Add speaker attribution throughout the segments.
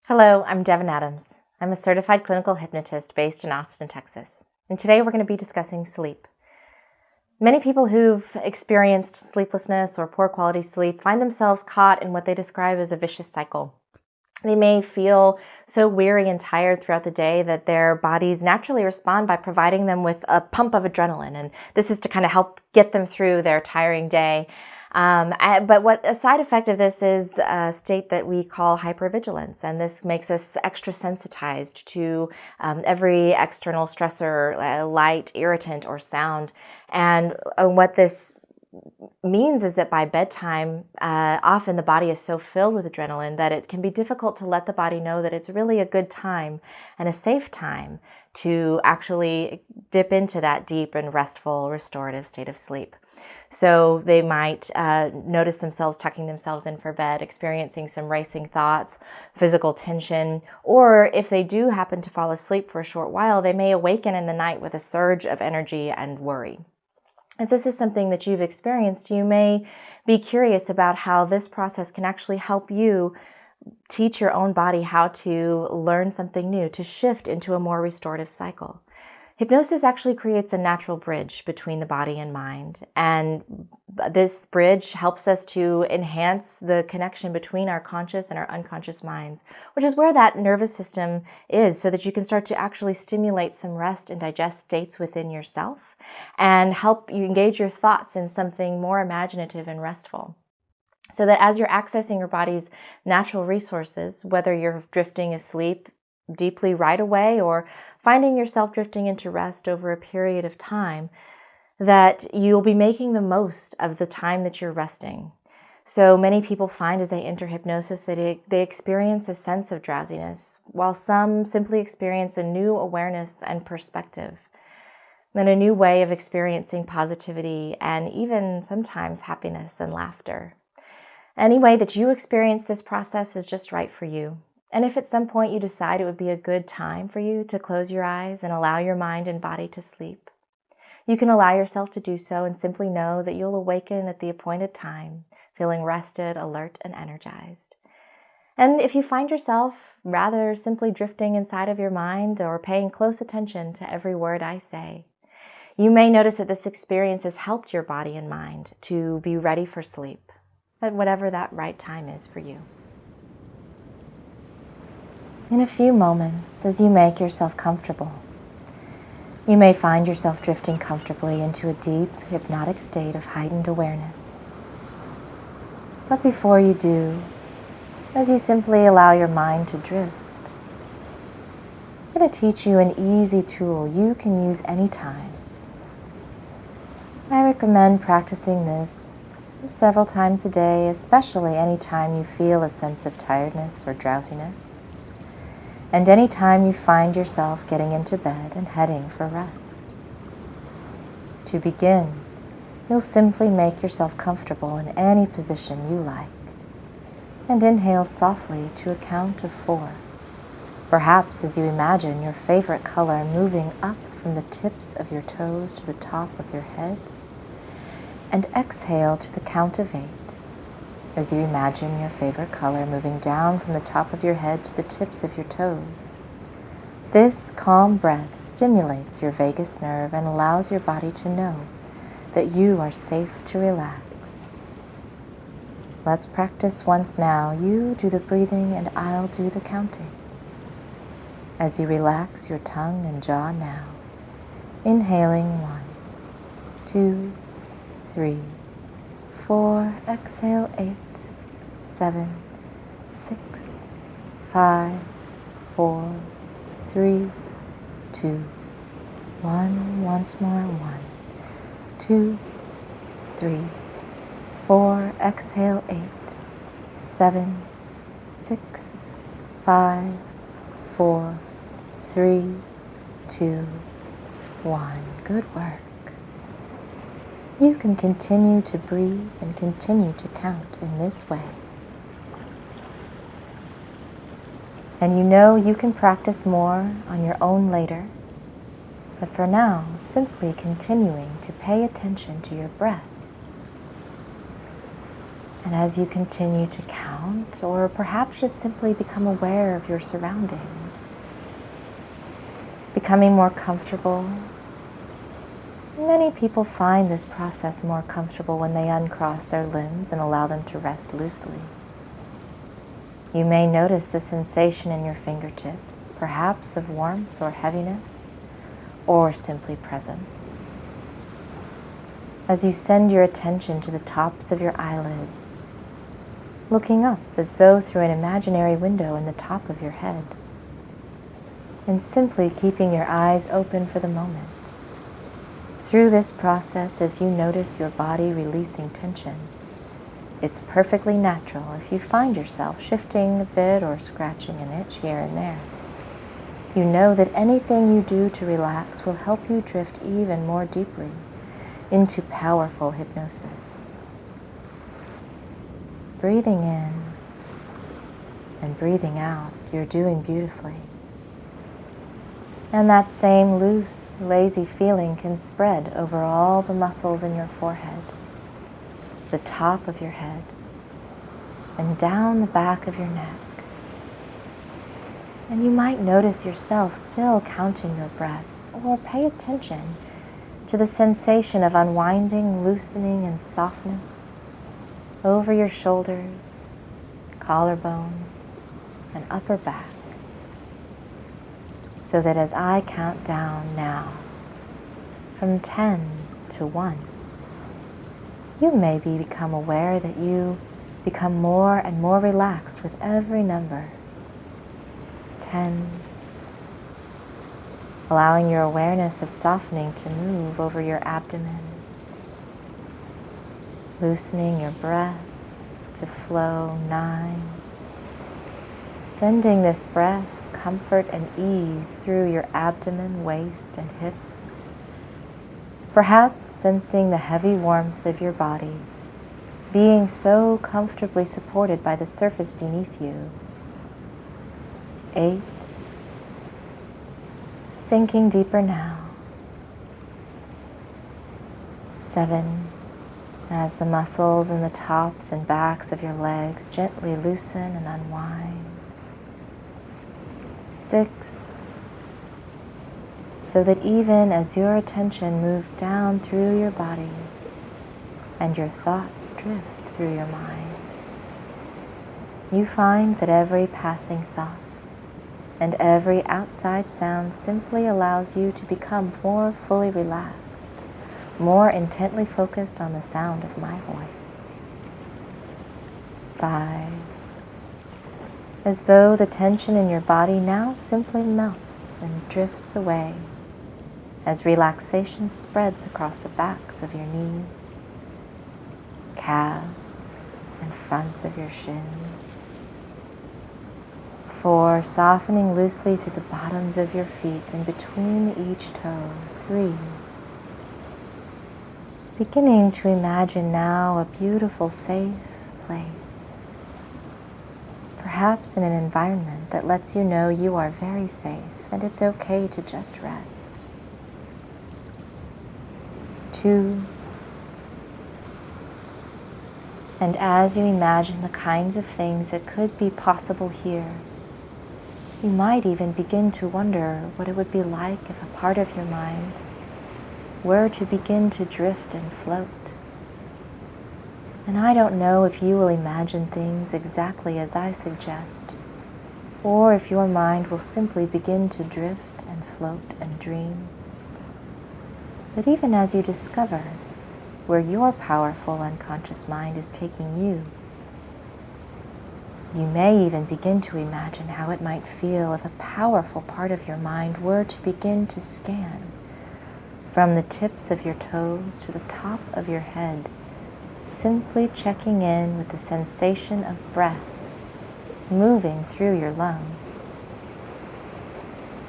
Speaker 1: Hello, I'm Devin Adams. I'm a certified clinical hypnotist based in Austin, Texas. And today we're going to be discussing sleep. Many people who've experienced sleeplessness or poor quality sleep find themselves caught in what they describe as a vicious cycle. They may feel so weary and tired throughout the day that their bodies naturally respond by providing them with a pump of adrenaline. And this is to kind of help get them through their tiring day. But what a side effect of this is a state that we call hypervigilance, and this makes us extra sensitized to every external stressor, light, irritant, or sound. And what this means is that by bedtime, often the body is so filled with adrenaline that it can be difficult to let the body know that it's really a good time and a safe time to actually dip into that deep and restful, restorative state of sleep. So they might notice themselves tucking themselves in for bed, experiencing some racing thoughts, physical tension, or if they do happen to fall asleep for a short while, they may awaken in the night with a surge of energy and worry. If this is something that you've experienced, you may be curious about how this process can actually help you teach your own body how to learn something new, to shift into a more restorative cycle. Hypnosis actually creates a natural bridge between the body and mind, and this bridge helps us to enhance the connection between our conscious and our unconscious minds, which is where that nervous system is, so that you can start to actually stimulate some rest and digest states within yourself and help you engage your thoughts in something more imaginative and restful. So that as you're accessing your body's natural resources, whether you're drifting asleep deeply right away or finding yourself drifting into rest over a period of time, that you'll be making the most of the time that you're resting. So many people find as they enter hypnosis that they experience a sense of drowsiness, while some simply experience a new awareness and perspective, and a new way of experiencing positivity and even sometimes happiness and laughter. Any way that you experience this process is just right for you. And if at some point you decide it would be a good time for you to close your eyes and allow your mind and body to sleep, you can allow yourself to do so and simply know that you'll awaken at the appointed time, feeling rested, alert, and energized. And if you find yourself rather simply drifting inside of your mind or paying close attention to every word I say, you may notice that this experience has helped your body and mind to be ready for sleep at whatever that right time is for you. In a few moments, as you make yourself comfortable, you may find yourself drifting comfortably into a deep, hypnotic state of heightened awareness. But before you do, as you simply allow your mind to drift, I'm going to teach you an easy tool you can use anytime. I recommend practicing this several times a day, especially anytime you feel a sense of tiredness or drowsiness, and anytime you find yourself getting into bed and heading for rest. To begin, you'll simply make yourself comfortable in any position you like, and inhale softly to a count of 4. Perhaps as you imagine your favorite color moving up from the tips of your toes to the top of your head, and exhale to the count of 8. As you imagine your favorite color moving down from the top of your head to the tips of your toes. This calm breath stimulates your vagus nerve and allows your body to know that you are safe to relax. Let's practice once now. You do the breathing and I'll do the counting. As you relax your tongue and jaw now, inhaling 1, 2, 3, 4, exhale 8, 7, 6, 5, 4, 3, 2, 1. Once more, 1, 2, 3, 4, exhale 8, 7, 6, 5, 4, 3, 2, 1. Good work. You can continue to breathe and continue to count in this way. And you know you can practice more on your own later, but for now, simply continuing to pay attention to your breath. And as you continue to count, or perhaps just simply become aware of your surroundings, becoming more comfortable. Many people find this process more comfortable when they uncross their limbs and allow them to rest loosely. You may notice the sensation in your fingertips, perhaps of warmth or heaviness, or simply presence. As you send your attention to the tops of your eyelids, looking up as though through an imaginary window in the top of your head, and simply keeping your eyes open for the moment. Through this process, as you notice your body releasing tension, it's perfectly natural if you find yourself shifting a bit or scratching an itch here and there. You know that anything you do to relax will help you drift even more deeply into powerful hypnosis. Breathing in and breathing out, you're doing beautifully. And that same loose, lazy feeling can spread over all the muscles in your forehead, the top of your head, and down the back of your neck. And you might notice yourself still counting your breaths, or pay attention to the sensation of unwinding, loosening, and softness over your shoulders, collarbones, and upper back. So that as I count down now, from 10 to 1, you may become aware that you become more and more relaxed with every number. 10, allowing your awareness of softening to move over your abdomen, loosening your breath to flow. 9, sending this breath comfort and ease through your abdomen, waist, and hips, perhaps sensing the heavy warmth of your body, being so comfortably supported by the surface beneath you. 8, sinking deeper now. 7, as the muscles in the tops and backs of your legs gently loosen and unwind. 6, so that even as your attention moves down through your body and your thoughts drift through your mind, you find that every passing thought and every outside sound simply allows you to become more fully relaxed, more intently focused on the sound of my voice. 5, as though the tension in your body now simply melts and drifts away as relaxation spreads across the backs of your knees, calves, and fronts of your shins. 4, softening loosely through the bottoms of your feet and between each toe. 3, beginning to imagine now a beautiful, safe place, perhaps in an environment that lets you know you are very safe and it's okay to just rest. 2, and as you imagine the kinds of things that could be possible here, you might even begin to wonder what it would be like if a part of your mind were to begin to drift and float. And I don't know if you will imagine things exactly as I suggest, or if your mind will simply begin to drift and float and dream. But even as you discover where your powerful unconscious mind is taking you, you may even begin to imagine how it might feel if a powerful part of your mind were to begin to scan from the tips of your toes to the top of your head, simply checking in with the sensation of breath moving through your lungs.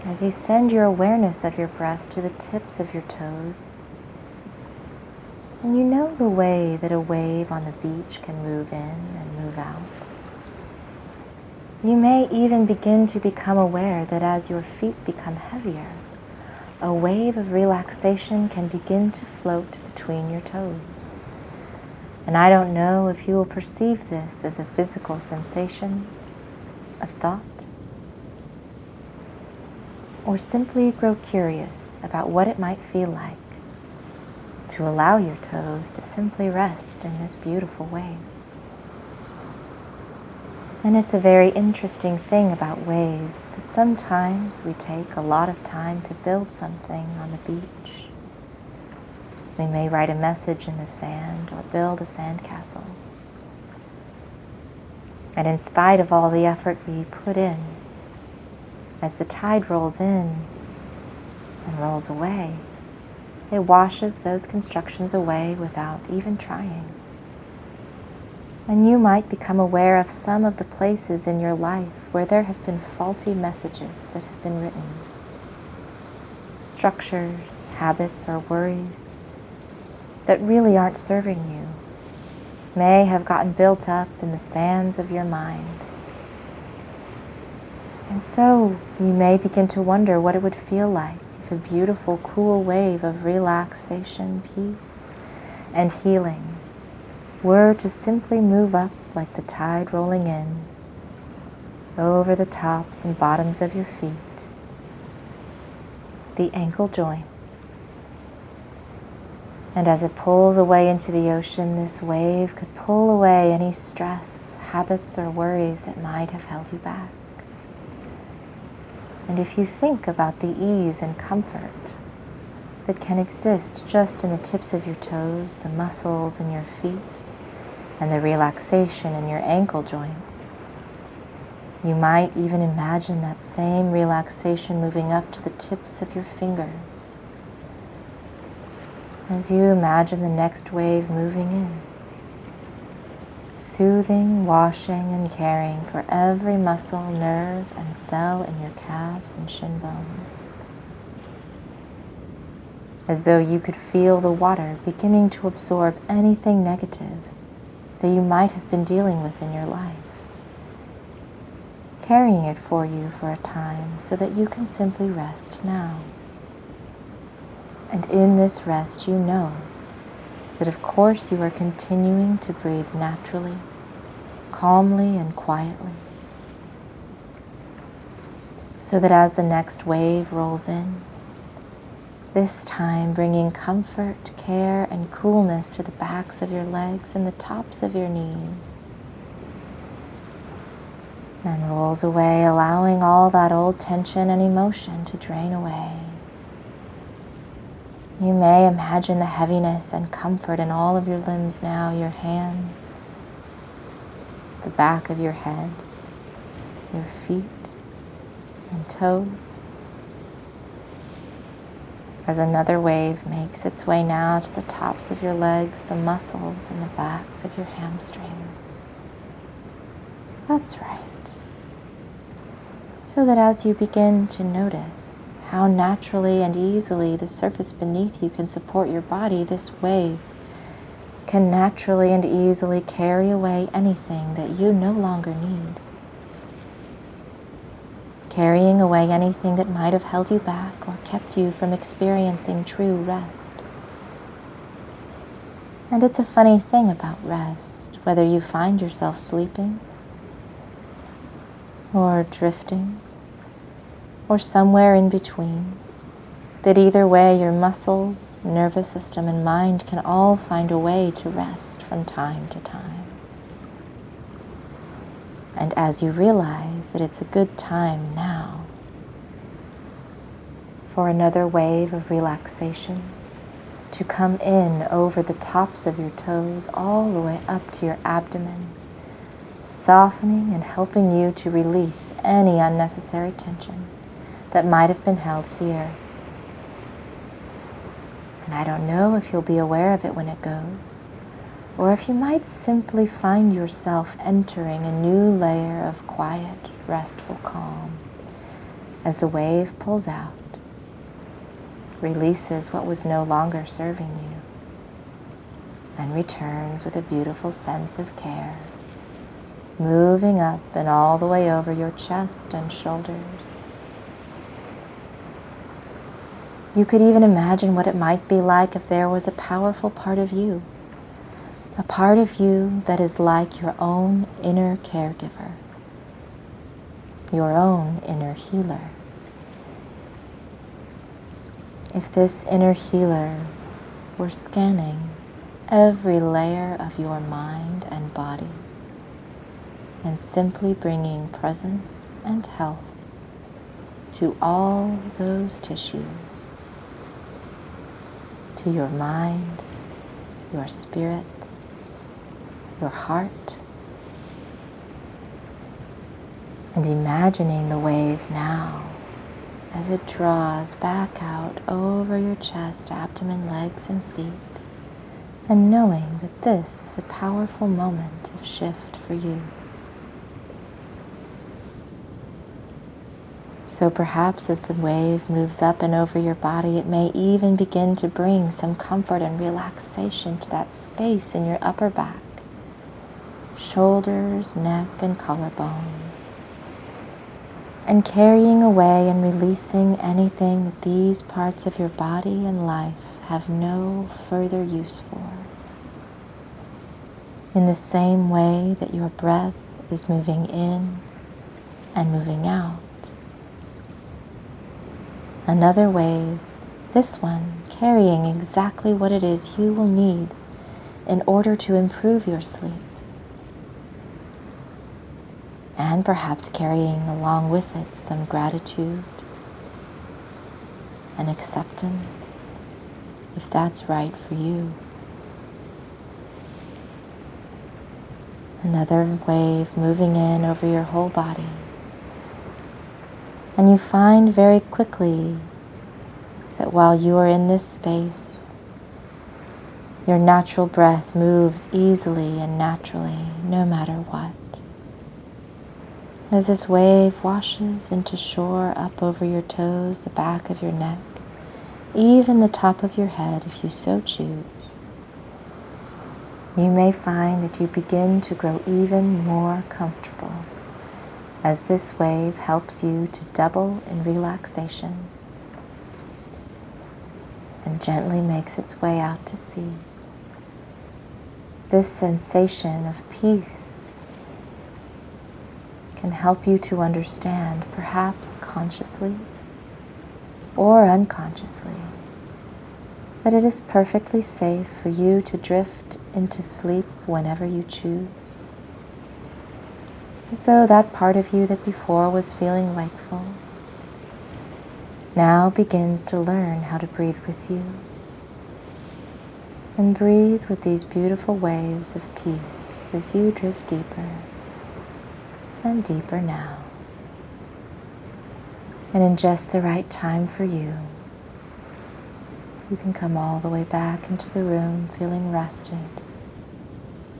Speaker 1: As you send your awareness of your breath to the tips of your toes, and you know the way that a wave on the beach can move in and move out. You may even begin to become aware that as your feet become heavier, a wave of relaxation can begin to float between your toes. And I don't know if you will perceive this as a physical sensation, a thought, or simply grow curious about what it might feel like to allow your toes to simply rest in this beautiful wave. And it's a very interesting thing about waves that sometimes we take a lot of time to build something on the beach. We may write a message in the sand or build a sandcastle. And in spite of all the effort we put in, as the tide rolls in and rolls away, it washes those constructions away without even trying. And you might become aware of some of the places in your life where there have been faulty messages that have been written. Structures, habits, or worries that really aren't serving you may have gotten built up in the sands of your mind. And so you may begin to wonder what it would feel like if a beautiful, cool wave of relaxation, peace, and healing were to simply move up like the tide rolling in, over the tops and bottoms of your feet, the ankle joints. And as it pulls away into the ocean, this wave could pull away any stress, habits, or worries that might have held you back. And if you think about the ease and comfort that can exist just in the tips of your toes, the muscles in your feet, and the relaxation in your ankle joints, you might even imagine that same relaxation moving up to the tips of your fingers. As you imagine the next wave moving in, soothing, washing, and caring for every muscle, nerve, and cell in your calves and shin bones. As though you could feel the water beginning to absorb anything negative that you might have been dealing with in your life, carrying it for you for a time so that you can simply rest now. And in this rest, you know that of course you are continuing to breathe naturally, calmly, and quietly, so that as the next wave rolls in, this time bringing comfort, care, and coolness to the backs of your legs and the tops of your knees, and rolls away, allowing all that old tension and emotion to drain away. You may imagine the heaviness and comfort in all of your limbs now, your hands, the back of your head, your feet and toes. As another wave makes its way now to the tops of your legs, the muscles and the backs of your hamstrings. That's right. So that as you begin to notice how naturally and easily the surface beneath you can support your body, this wave can naturally and easily carry away anything that you no longer need. Carrying away anything that might have held you back or kept you from experiencing true rest. And it's a funny thing about rest, whether you find yourself sleeping, or drifting, or somewhere in between, that either way your muscles, nervous system, and mind can all find a way to rest from time to time. And as you realize that it's a good time now for another wave of relaxation to come in over the tops of your toes all the way up to your abdomen, softening and helping you to release any unnecessary tension that might have been held here. And I don't know if you'll be aware of it when it goes, or if you might simply find yourself entering a new layer of quiet, restful calm as the wave pulls out, releases what was no longer serving you, and returns with a beautiful sense of care, moving up and all the way over your chest and shoulders. You could even imagine what it might be like if there was a powerful part of you, a part of you that is like your own inner caregiver, your own inner healer. If this inner healer were scanning every layer of your mind and body and simply bringing presence and health to all those tissues, to your mind, your spirit, your heart, and imagining the wave now as it draws back out over your chest, abdomen, legs, and feet, and knowing that this is a powerful moment of shift for you. So perhaps as the wave moves up and over your body, it may even begin to bring some comfort and relaxation to that space in your upper back, shoulders, neck, and collarbones, and carrying away and releasing anything that these parts of your body and life have no further use for. In the same way that your breath is moving in and moving out. Another wave, this one carrying exactly what it is you will need in order to improve your sleep. And perhaps carrying along with it some gratitude and acceptance, if that's right for you. Another wave moving in over your whole body. And you find very quickly that while you are in this space, your natural breath moves easily and naturally, no matter what. As this wave washes into shore up over your toes, the back of your neck, even the top of your head if you so choose, you may find that you begin to grow even more comfortable as this wave helps you to double in relaxation and gently makes its way out to sea. This sensation of peace can help you to understand, perhaps consciously or unconsciously, that it is perfectly safe for you to drift into sleep whenever you choose, as though that part of you that before was feeling wakeful now begins to learn how to breathe with you, and breathe with these beautiful waves of peace as you drift deeper and deeper now. And in just the right time for you, you can come all the way back into the room feeling rested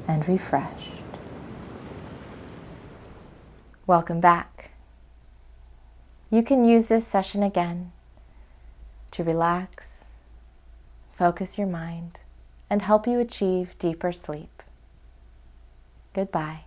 Speaker 1: and refreshed. Welcome back. You can use this session again to relax, focus your mind, and help you achieve deeper sleep. Goodbye.